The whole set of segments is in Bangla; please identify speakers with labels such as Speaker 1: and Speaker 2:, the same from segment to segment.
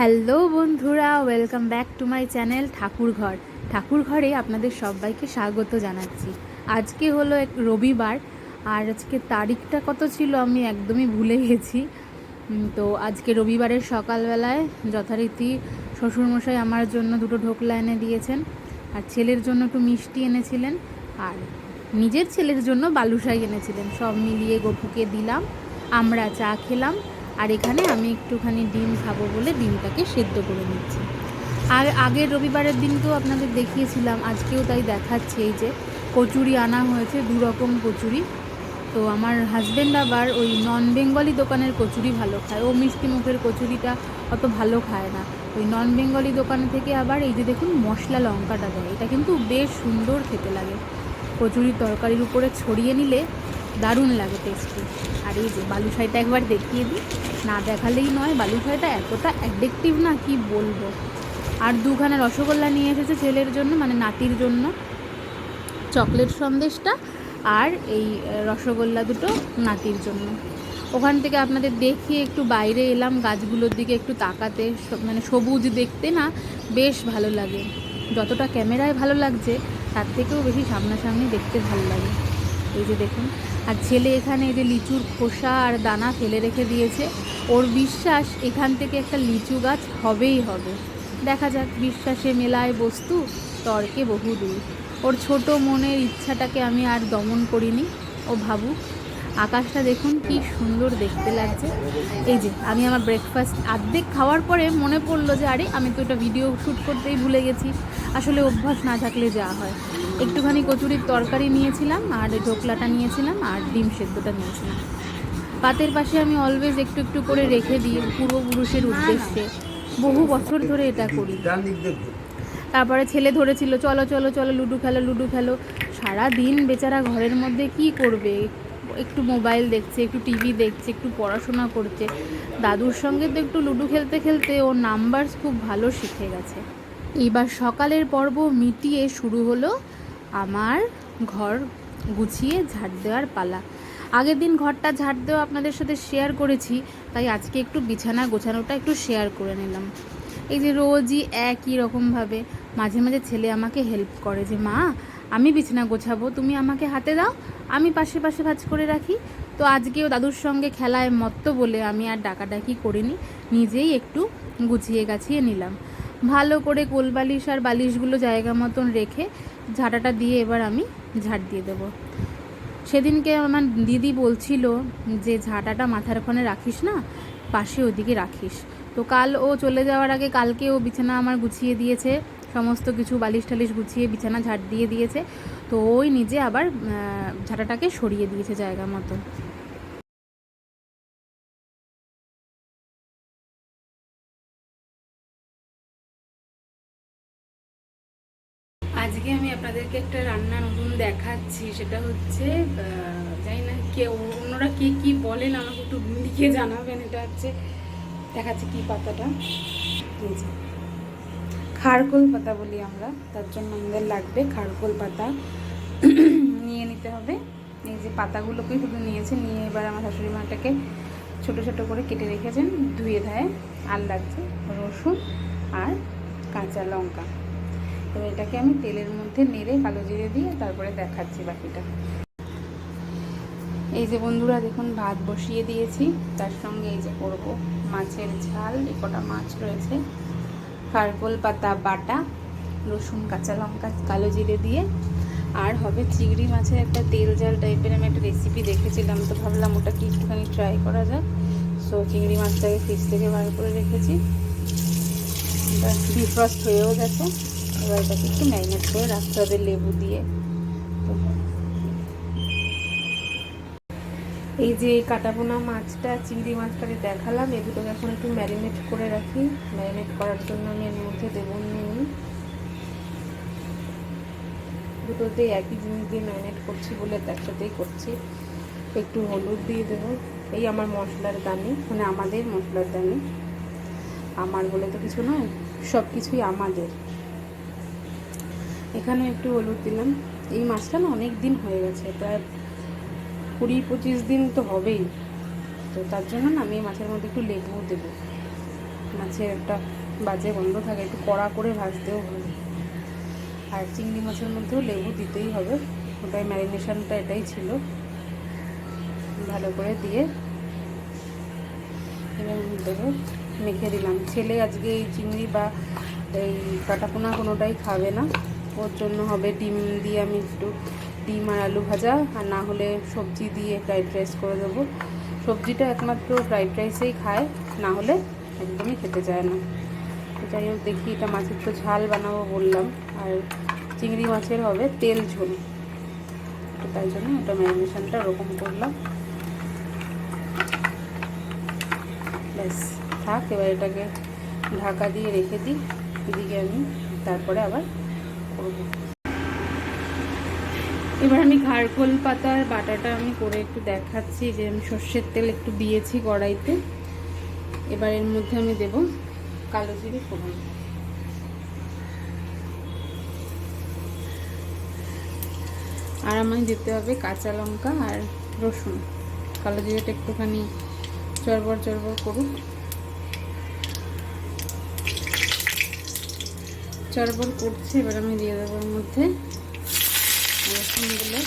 Speaker 1: হ্যালো বন্ধুরা, welcome back to my channel Thakurghar. ঠাকুরঘরে আপনাদের সবাইকে স্বাগত জানাচ্ছি। আজকে হলো এক রবিবার, আর আজকে তারিখটা কত ছিল আমি একদমই ভুলে গেছি। তো আজকে রবিবারের সকালবেলায় যথারীতি শ্বশুরমশাই আমার জন্য দুটো ঢোকলা এনে দিয়েছেন, আর ছেলের জন্য একটু মিষ্টি এনেছিলেন, আর নিজের ছেলের জন্য বালুশাই এনেছিলেন। সব মিলিয়ে গপুকে দিলাম, আমরা চা খেলাম, আর এখানে আমি একটুখানি ডিম খাবো বলে ডিমটাকে সেদ্ধ করে নিচ্ছি। আর আগের রবিবারের দিনকেও আপনাদের দেখিয়েছিলাম, আজকেও তাই দেখাচ্ছি। এই যে কচুরি আনা হয়েছে, দু রকম কচুরি। তো আমার হাজব্যান্ড আবার ওই নন বেঙ্গলি দোকানের কচুরি ভালো খায়, ও মিষ্টি মুখের কচুরিটা অত ভালো খায় না। ওই নন বেঙ্গলি দোকান থেকে আবার এই যে দেখুন মশলা লঙ্কাটা দেয়, এটা কিন্তু বেশ সুন্দর খেতে লাগে। কচুরির তরকারির উপরে ছড়িয়ে নিলে দারুণ লাগে টেস্টি। আর এই যে বালুশাইটা একবার দেখিয়ে দিই, না দেখালেই নয়। বালুশাইটা এতটা অ্যাডিকটিভ না কি বলবো। আর দুখানা রসগোল্লা নিয়ে এসেছে ছেলের জন্য, মানে নাতির জন্য, চকলেট সন্দেশটা আর এই রসগোল্লা দুটো নাতির জন্য। ওখান থেকে আপনাদের দেখিয়ে একটু বাইরে এলাম, গাছগুলোর দিকে একটু তাকাতে। মানে সবুজ দেখতে না বেশ ভালো লাগে, যতটা ক্যামেরায় ভালো লাগছে তার থেকেও বেশি সামনাসামনি দেখতে ভালো লাগে। এই যে দেখুন, আর ছেলে এখানে এই যে লিচুর খোসা আর দানা ফেলে রেখে দিয়েছে। ওর বিশ্বাস এখান থেকে একটা লিচু গাছ হবেই হবে। দেখা যাক, বিশ্বাসে মেলায় বস্তু, তর্কে বহুদূর। ওর ছোট মনের ইচ্ছাটাকে আমি আর দমন করিনি, ও ভাবুক। আকাশটা দেখুন কি সুন্দর দেখতে লাগছে। এই যে আমি আমার ব্রেকফাস্ট অর্ধেক খাওয়ার পরে মনে পড়লো যে আরে আমি তো এটা ভিডিও শ্যুট করতেই ভুলে গেছি। আসলে অভ্যাস না থাকলে যা হয়। একটুখানি কচুরির তরকারি নিয়েছিলাম, আর ঢোকলাটা নিয়েছিলাম, আর ডিম সেদ্ধটা নিয়েছিলাম। পাতের পাশে আমি অলওয়েজ একটু একটু করে রেখে দিই পূর্বপুরুষের উদ্দেশ্যে, বহু বছর ধরে এটা করি। তারপরে ছেলে ধরেছিল, চলো চলো চলো লুডো খেলো লুডো খেলো। সারা দিন বেচারা ঘরের মধ্যে কি করবে, একটু মোবাইল দেখছে, একটু টিভি দেখছে, একটু পড়াশোনা করছে। দাদুর সঙ্গে তো একটু লুডো খেলতে খেলতে ওর নাম্বারস খুব ভালো শিখে গেছে। এবার সকালের পর্ব মিটিয়ে শুরু হলো আমার ঘর গুছিয়ে ঝাড় দেওয়ার পালা। আগের দিন ঘরটা ঝাড় দেওয়া আপনাদের সাথে শেয়ার করেছি, তাই আজকে একটু বিছানা গোছানোটা একটু শেয়ার করে নিলাম। এই যে রোজই একই রকমভাবে মাঝে মাঝে ছেলে আমাকে হেল্প করে যে মা আমি বিছানা গোছাবো, তুমি আমাকে হাতে দাও, আমি পাশে পাশে ভাঁজ করে রাখি। তো আজকেও দাদুর সঙ্গে খেলায় মত্ত বলে আমি আর ডাকাডাকি করিনি, নিজেই একটু গুছিয়ে গাছিয়ে নিলাম। ভালো করে কোলবালিশ আর বালিশগুলো জায়গা মতন রেখে ঝাঁটাটা দিয়ে এবার আমি ঝাড় দিয়ে দেবো। সেদিনকে আমার দিদি বলছিল যে ঝাঁটাটা মাথার কোণে রাখিস না, পাশে ওদিকে রাখিস। তো কাল ও চলে যাওয়ার আগে কালকে ও বিছানা আমার গুছিয়ে দিয়েছে, সমস্ত কিছু বালিশ টালিশ গুছিয়ে বিছানা ঝাড় দিয়ে দিয়েছে। তো ওই নিজে আবার ঝাঁটাটাকে সরিয়ে দিয়েছে জায়গা মতো। আজকে আমি আপনাদেরকে একটা রান্না নতুন দেখাচ্ছি, সেটা হচ্ছে জানি না কেউ অন্যরা কে কী বলেন, আমাকে একটু লিখে জানাবেন। এটা হচ্ছে দেখাচ্ছি কি পাতাটা, খারকোল পাতা বলি আমরা, তার জন্য আমাদের লাগবে খারকোল পাতা নিয়ে নিতে হবে। এই যে পাতাগুলোকে শুধু নিয়েছে, নিয়ে এবার আমার শাশুড়ি মাটাকে ছোটো ছোটো করে কেটে রেখেছেন, ধুয়ে ধায়ে। আর লাগছে রসুন আর কাঁচা লঙ্কা। তো এটাকে আমি তেলের মধ্যে নেড়ে কালো জিরে দিয়ে তারপরে দেখাচ্ছি বাকিটা। এই যে বন্ধুরা দেখুন, ভাত বসিয়ে দিয়েছি, তার সঙ্গে এই যে করব মাছের ঝাল। এই কটা মাছ রয়েছে, খারকোল পাতা বাটা, রসুন কাঁচা লঙ্কা কালো জিরে দিয়ে, আর হবে চিংড়ি মাছের একটা তেল ঝাল টাইপের। আমি একটা রেসিপি দেখেছিলাম, তো ভাবলাম ওটা কি একটুখানি ট্রাই করা যাক। সো চিংড়ি মাছটাকে ফ্রিজ থেকে বার করে রেখেছি, এটা ডিফ্রস্ট হয়েও গেছে। এবার এটাকে একটু ম্যারিনেট করে রাখতে হবে লেবু দিয়ে। তো এই যে কাটাপোনা মাছটা চিংড়ি মাছটাকে দেখালাম, এই দুটোকে এখন একটু ম্যারিনেট করে রাখি। ম্যারিনেট করার জন্য আমি এর মধ্যে দেবো নুন, দুটোতেই একই জিনিস দিয়ে ম্যারিনেট করছি বলে একসাথেই করছি। একটু হলুদ দিয়ে দেবো, এই আমার মশলার দানি, মানে আমাদের মশলার দানি। আমার বলে তো কিছু নয়, সব কিছুই আমাদের। এখানে একটু হলুদ দিলাম। এই মাছটা না অনেক দিন হয়ে গেছে, প্রায় 20-25 দিন তো হবেই। তো তার জন্য না আমি মাছের মধ্যে একটু লেবু দেবো, মাছের একটা বাজে গন্ধ থাকে, একটু কড়া করে ভাজতেও হবে। আর চিংড়ি মাছের মধ্যেও লেবু দিতেই হবে, ওটাই ম্যারিনেশনটা এটাই ছিল। ভালো করে দিয়ে এবার দেবে মেখে দিলাম। ছেলে আজকে এই চিংড়ি বা এই কাটাপোনা কোনোটাই খাবে না, ওর জন্য হবে ডিম দিয়ে আমি একটু ডিম আর আলু ভাজা, আর না হলে সবজি দিয়ে ফ্রাইড রাইস করে দেবো। সবজিটা একমাত্র ফ্রাইড রাইসেই খায়, না হলে একদমই খেতে চায় না। যাই হোক দেখি, এটা মাছের তো ঝাল বানাবো বললাম, আর চিংড়ি মাছের হবে তেল ঝোল, তো তাই জন্য ওটা ম্যারিনেশনটা ওরকম করলাম। ব্যাস থাক, এবার এটাকে ঢাকা দিয়ে রেখে দিই। এদিকে আমি তারপরে আবার করবো। এবার আমি খারকোল পাতার বাটাটা আমি করে একটু দেখাচ্ছি, যে আমি সর্ষের তেল একটু দিয়েছি কড়াইতে। এবার এর মধ্যে আমি দেব কালো জিরে ফোড়ন, আর আমায় দিতে হবে কাঁচা লঙ্কা আর রসুন। কালো জিরেটা একটুখানি চড়বড় চড়বড় করুক, চড়বড় করছে। এবার আমি দিয়ে দেবো এর মধ্যে রসুনগুলো,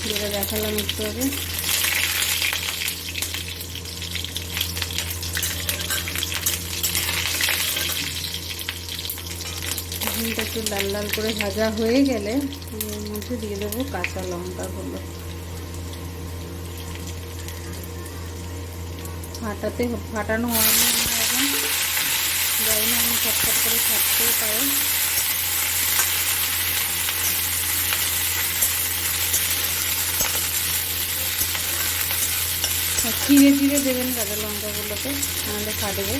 Speaker 1: যেটা দেখালাম একটু আগে। রসুনটা একটু লাল লাল করে ভাজা হয়ে গেলে এর মধ্যে দিয়ে দেবো কাঁচা লঙ্কাগুলো। ফাটানো হয়নি এখন, যাই না আমি ছটফট করে ছাড়তেও পারে। চিড়ে চিড়ে দেবেন কাঁচা লঙ্কাগুলোকে, নাহলে ফাটবে।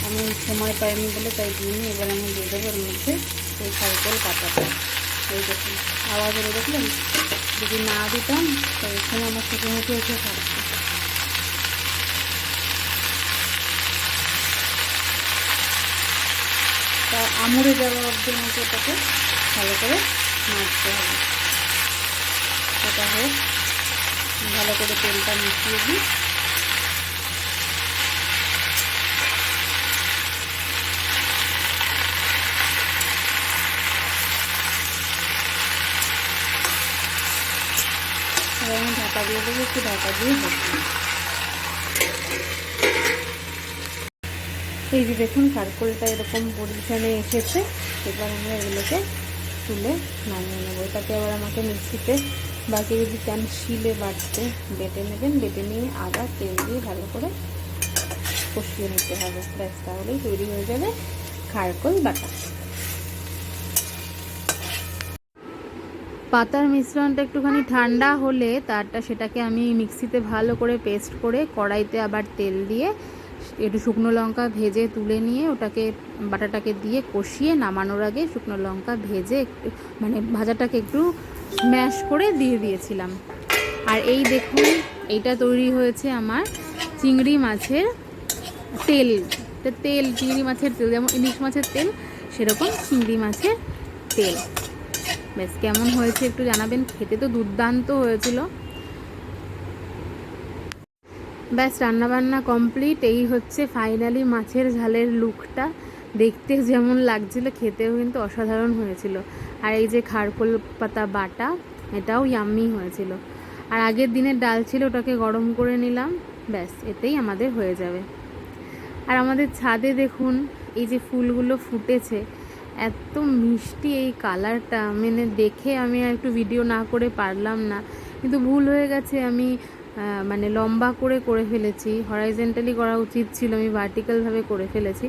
Speaker 1: আমি সময় পাইনি বলে তাই দিইনি। এবার আমি দিয়ে দেবো এর মধ্যে এই খারকোল পাতাটা। এই দেখুন আওয়াজ হলে দেখলেন, যদি না দিতাম তো এখানে আমার ছোটো মুখে এসে থাকতো। তা আমুড়ে যাওয়া অব্দি মতো এটাকে ভালো করে নাড়তে হবে। এটা হোক, ভালো করে তেলটা মিশিয়ে দিই। এবার আমি ঢাকা দিয়ে দেবো, একটু ঢাকা দিয়ে বসি। এই যে দেখুন খারকোলটা এরকম পজিশনে এসেছে। এবার আমরা এগুলোকে তুলে নামিয়ে নেবো। এটাকে আবার আমাকে মিক্সিতে, বাকি যদি চান শিলে বাটতে, বেটে নেবেন। বেটে নিয়ে আবার তেল দিয়ে ভালো করে কষিয়ে নিতে হবে। ব্যাস, তাহলেই তৈরি হয়ে যাবে খারকোল বাটা। পাতার মিশ্রণটা একটুখানি ঠান্ডা হলে সেটাকে আমি মিক্সিতে ভালো করে পেস্ট করে কড়াইতে আবার তেল দিয়ে একটু শুকনো লঙ্কা ভেজে তুলে নিয়ে ওটাকে বাটাটাকে দিয়ে কষিয়ে নামানোর আগে শুকনো লঙ্কা ভেজে একটু মানে ভাজাটাকে একটু স্ম্যাশ করে দিয়ে দিয়েছিলাম। আর এই দেখুন, এইটা তৈরি হয়েছে আমার চিংড়ি মাছের তেল। চিংড়ি মাছের তেল, যেমন ইলিশ মাছের তেল সেরকম চিংড়ি মাছের তেল। বেশ, কেমন হয়েছে একটু জানাবেন। খেতে তো দুর্দান্ত হয়েছিল। ব্যাস, রান্নাবান্না কমপ্লিট। এই হচ্ছে ফাইনালি মাছের ঝালের লুকটা। দেখতে যেমন লাগছিল, খেতেও কিন্তু অসাধারণ হয়েছিল। আর এই যে খারকোল পাতা বাটা, এটাও ইয়াম্মি হয়েছিল। আর আগের দিনের ডাল ছিল, ওটাকে গরম করে নিলাম। ব্যাস, এতেই আমাদের হয়ে যাবে। আর আমাদের ছাদে দেখুন এই যে ফুলগুলো ফুটেছে, এত মিষ্টি এই কালারটা, মানে দেখে আমি আর একটু ভিডিও না করে পারলাম না, কিন্তু ভুল হয়ে গেছে। আমি মানে লম্বা করে ফেলেছি, হরাইজেন্টালি করা উচিত ছিল, আমি ভার্টিক্যালভাবে করে ফেলেছি।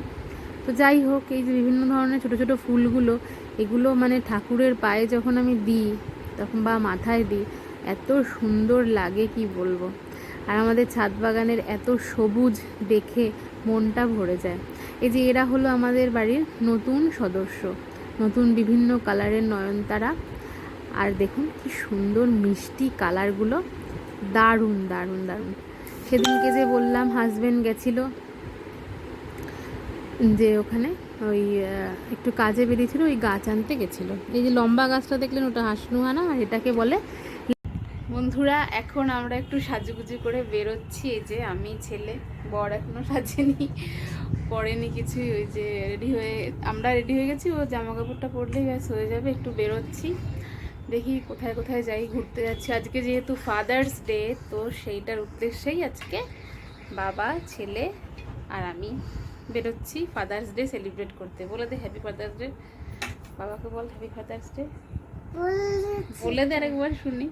Speaker 1: তো যাই হোক, এই যে বিভিন্ন ধরনের ছোটো ছোটো ফুলগুলো, এগুলো মানে ঠাকুরের পায়ে যখন আমি দিই তখন বা মাথায় দিই, এত সুন্দর লাগে কি বলবো। আর আমাদের ছাদ বাগানের এত সবুজ দেখে মনটা ভরে যায়। এই যে এরা হলো আমাদের বাড়ির নতুন সদস্য, নতুন বিভিন্ন কালারের নয়নতারা। আর দেখুন কি সুন্দর মিষ্টি কালারগুলো, দারুণ দারুণ দারুণ। সেদিনকে যে বললাম হাজব্যান্ড গেছিলো, যে ওখানে ওই একটু কাজে বেরিয়েছিল, ওই গাছ আনতে গেছিলো। এই যে লম্বা গাছটা দেখলেন, ওটা হাসনুহানা, আর এটাকে বলে। বন্ধুরা, এখন আমরা একটু সাজুগুজু করে বেরোচ্ছি। এই যে আমি, ছেলে, বর এখনো সাজেনি, করেনি কিছুই, ওই যে রেডি হয়ে আমরা রেডি হয়ে গেছি, ও জামা কাপড়টা পরলেই ব্যাস হয়ে যাবে। একটু বেরোচ্ছি, দেখি কোথায় কোথায় যাই, ঘুরতে যাচ্ছি। আজকে যেহেতু ফাদার্স ডে, তো সেইটার উদ্দেশ্যেই আজকে বাবা, ছেলে আর আমি বেরোচ্ছি ফাদার্স ডে সেলিব্রেট করতে। বলে দে হ্যাপি ফাদার্স ডে, বাবাকে বল হ্যাপি ফাদার্স ডে, বলে দে আরেকবার শুনি।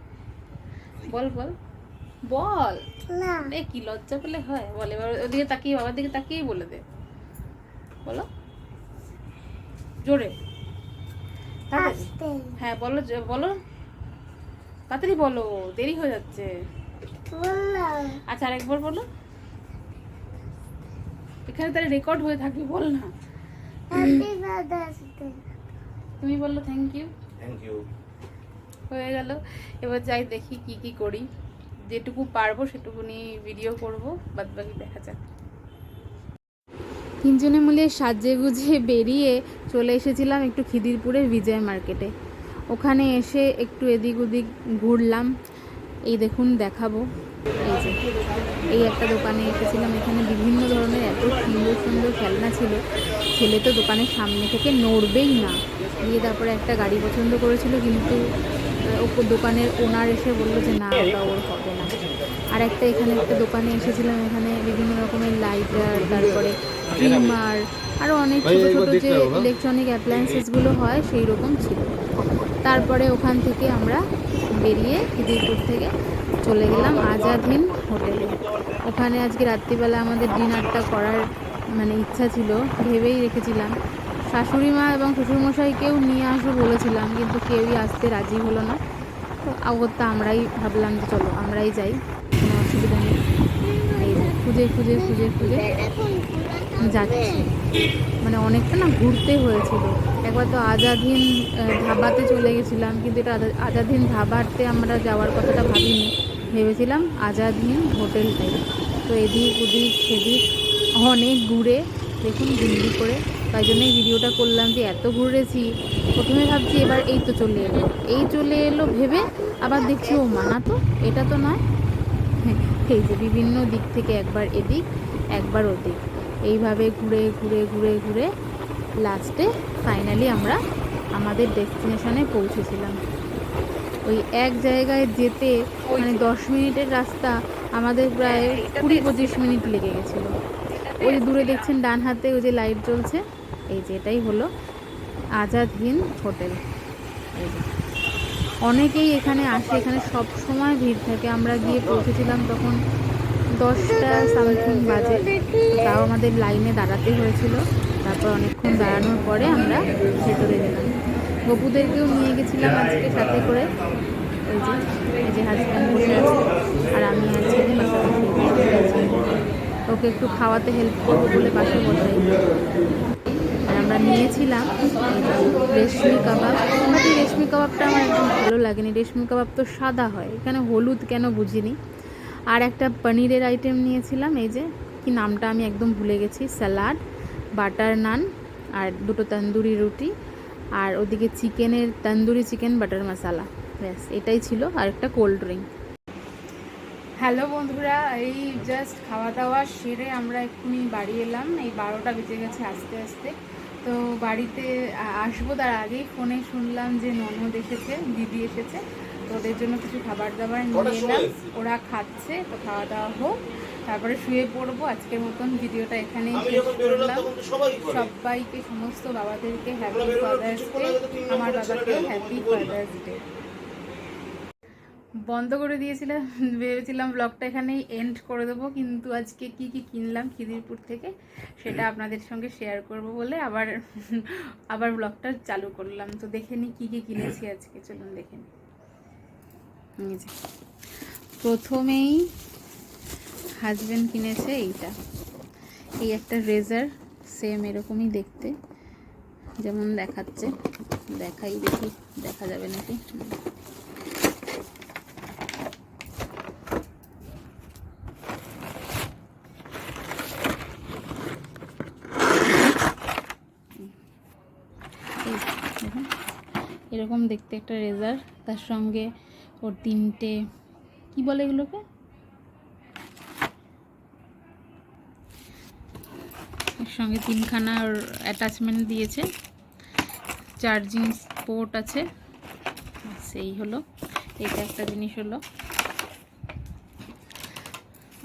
Speaker 1: বল বল বল না, কি লজ্জা পেলে হয়, বল এবার ওদিকে তাকিয়ে, বাবার দিকে তাকিয়েই বলে দে, বলো জোরে। হ্যাঁ বলো বলো, তাড়াতাড়ি বলো, দেরি হয়ে যাচ্ছে। আচ্ছা আরেকবার বলো, এখানে তাহলে রেকর্ড হয়ে থাকবে, বল না। তুমি বললো থ্যাংক ইউ।
Speaker 2: Thank you.
Speaker 1: হয়ে গেল। এবার যাই দেখি কি কি করি, যেটুকু পারবো সেটুকুনি ভিডিও করব, বাদ বাকি দেখা যাক। তিনজনে মিলে সাজে গুজে বেরিয়ে চলে এসেছিলাম একটু খিদিরপুরের বিজয় মার্কেটে। ওখানে এসে একটু এদিক ওদিক ঘুরলাম। এই দেখুন দেখাবো, এই যে এই একটা দোকানে এসেছিলাম। এখানে বিভিন্ন ধরনের এত সুন্দর সুন্দর খেলনা ছিল, ছেলে তো দোকানের সামনে থেকে নড়বেই না। দিয়ে তারপরে একটা গাড়ি পছন্দ করেছিল, কিন্তু দোকানের ওনার এসে বললো যে না, ওটা ওর হবে না। আর একটা এখানে একটা দোকানে এসেছিলাম, এখানে বিভিন্ন রকমের লাইটার, তারপরে ট্রিমার, আরও অনেক ছোটো ছোটো যে ইলেকট্রনিক অ্যাপ্লায়েন্সেসগুলো হয় সেই রকম ছিল। তারপরে ওখান থেকে আমরা বেরিয়ে খিদিরপুর থেকে চলে গেলাম আজাদ হিন্দ হোটেলে। ওখানে আজকে রাত্রিবেলা আমাদের ডিনারটা করার মানে ইচ্ছা ছিল, ভেবেই রেখেছিলাম। শাশুড়ি মা এবং শ্বশুরমশাইকেও নিয়ে আসবো বলেছিলাম, কিন্তু কেউই আসতে রাজি হলো না। তো অগত্যা আমরাই ভাবলাম যে চলো আমরাই যাই, কোনো অসুবিধা নেই। এই খুঁজে খুঁজে খুঁজে খুঁজে যাচ্ছি, মানে অনেকটা না ঘুরতে হয়েছিল। একবার তো আজাদ হিন্দ ধাবাতে চলে গেছিলাম, কিন্তু এটা আজাদ হিন্দ ধাবাতে আমরা যাওয়ার কথাটা ভাবিনি, ভেবেছিলাম আজাদ হিন্দ হোটেলটাই। তো এদিক ওদিক সেদিক অনেক ঘুরে দেখুন দিল্লি করে, তাই জন্যই ভিডিওটা করলাম যে এত ঘুরেছি। প্রথমে ভাবছি এবার এই তো চলে এলো, এই চলে এলো ভেবে আবার দেখছি ও মানা, তো এটা তো নয়। এই যে বিভিন্ন দিক থেকে একবার এদিক একবার ওদিক, এইভাবে ঘুরে ঘুরে ঘুরে ঘুরে লাস্টে ফাইনালি আমরা আমাদের ডেস্টিনেশনে পৌঁছেছিলাম। ওই এক জায়গায় যেতে মানে 10 মিনিটের রাস্তা আমাদের প্রায় 20-25 মিনিট লেগে গেছিলো। ওই যে দূরে দেখছেন ডান হাতে ওই যে লাইট জ্বলছে, এই যে এটাই হলো আজাদ হিন্দ হোটেল। এই যে অনেকেই এখানে আসে, এখানে সব সময় ভিড় থাকে। আমরা গিয়ে পৌঁছেছিলাম তখন 10টা সামথিং বাজে, তাও আমাদের লাইনে দাঁড়াতে হয়েছিল। তারপর অনেকক্ষণ দাঁড়ানোর পরে আমরা ভেতরে গেলাম। গপুদেরকেও নিয়ে গেছিলাম আজকে সাথে করে। এই যে হাজব্যান্ড বসে আছে, আর আমি আছি পাশাপাশি বসে আছি। ওকে একটু খাওয়াতে হেল্প করবো বলে পাশে বসাই। আর আমরা নিয়েছিলাম রেশমি কাবাব, বাট এই রেশমি কাবাবটা আমার একদম ভালো লাগেনি। রেশমি কাবাব তো সাদা হয়, এখানে হলুদ কেন বুঝিনি। আর একটা পনিরের আইটেম নিয়েছিলাম, এই যে কি নামটা আমি একদম ভুলে গেছি, স্যালাড, বাটার নান, আর 2টো তন্দুরি রুটি, আর ওদিকে চিকেনের তন্দুরি চিকেন বাটার মশালা, ব্যাস এটাই ছিল, আর একটা কোল্ড ড্রিঙ্ক। হ্যালো বন্ধুরা, এই জাস্ট খাওয়া দাওয়া সেরে আমরা এক্ষুনি বাড়ি এলাম। এই 12টা বেজে গেছে আস্তে আস্তে। তো বাড়িতে আসবো তার আগেই ফোনে শুনলাম যে ননদ এসেছে, দিদি এসেছে, তো ওদের জন্য কিছু খাবার দাবার নিয়ে এলাম। ওরা খাচ্ছে, তো খাওয়া দাওয়া হোক, তারপরে শুয়ে পড়বো। আজকের মতন ভিডিওটা এখানেই শেষ করলাম। সবাইকে, সমস্ত বাবাদেরকে হ্যাপি ফাদার্স ডে, আমার বাবাকে হ্যাপি ফাদার্স ডে। বন্ধ করে দিয়েছিলাম, ভেবেছিলাম ব্লগটা এখানেই এন্ড করে দেবো, কিন্তু আজকে কি কি কিনলাম খিদিরপুর থেকে সেটা আপনাদের সঙ্গে শেয়ার করব বলে আবার ব্লগটা চালু করলাম। তো দেখে নিই কী কী কিনেছি আজকে, চলুন দেখে নিই। প্রথমেই হাজব্যান্ড কিনেছে এইটা, এই একটা রেজার, সেম এরকমই দেখতে যেমন দেখাচ্ছে, দেখাই দেখি দেখা যাবে নাকি। এরকম দেখতে একটা রেজার, তার সঙ্গে ওর 3টে কি বলে এগুলোকে, সঙ্গে 3খানা অ্যাটাচমেন্ট দিয়েছে, চার্জিং পোর্ট আছে, সেই হলো। এটা একটা জিনিস হলো।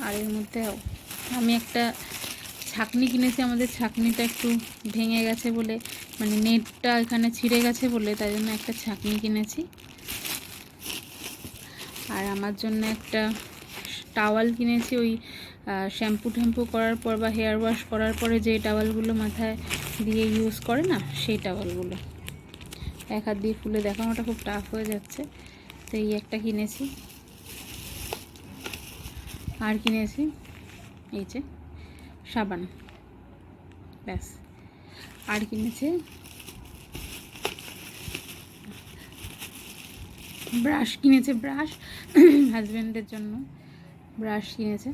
Speaker 1: আর এর মধ্যে আমি একটা ছাঁকনি কিনেছি। আমাদের ছাঁকনিটা একটু ভেঙে গেছে বলে, মানে নেটটা এখানে ছিঁড়ে গেছে বলে, তাই জন্য একটা ছাঁকনি কিনেছি। আর আমার জন্য একটা টাওয়াল কিনেছি, ওই শ্যাম্পু ট্যাম্পু করার পর বা হেয়ার ওয়াশ করার পরে যে টাওয়ালগুলো মাথায় দিয়ে ইউজ করে না, সেই টাওয়ালগুলো। এক হাত দিয়ে ফুলে দেখানোটা খুব টাফ হয়ে যাচ্ছে, তো এই একটা কিনেছি। আর কিনেছি এই যে সাবান, ব্যাস। আর কিনেছে ব্রাশ, কিনেছে ব্রাশ হাজব্যান্ডের জন্য ব্রাশ কিনেছে।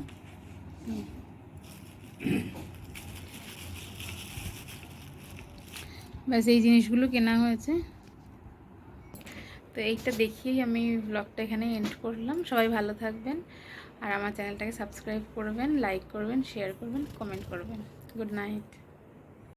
Speaker 1: ব্যাস এই জিনিসগুলো কেনা হয়েছে। তো এইটা দেখিয়েই আমি ব্লগটা এখানে এন্ড করলাম। সবাই ভালো থাকবেন, আর আমার চ্যানেলটাকে সাবস্ক্রাইব করবেন, লাইক করবেন, শেয়ার করবেন, কমেন্ট করবেন। Good night.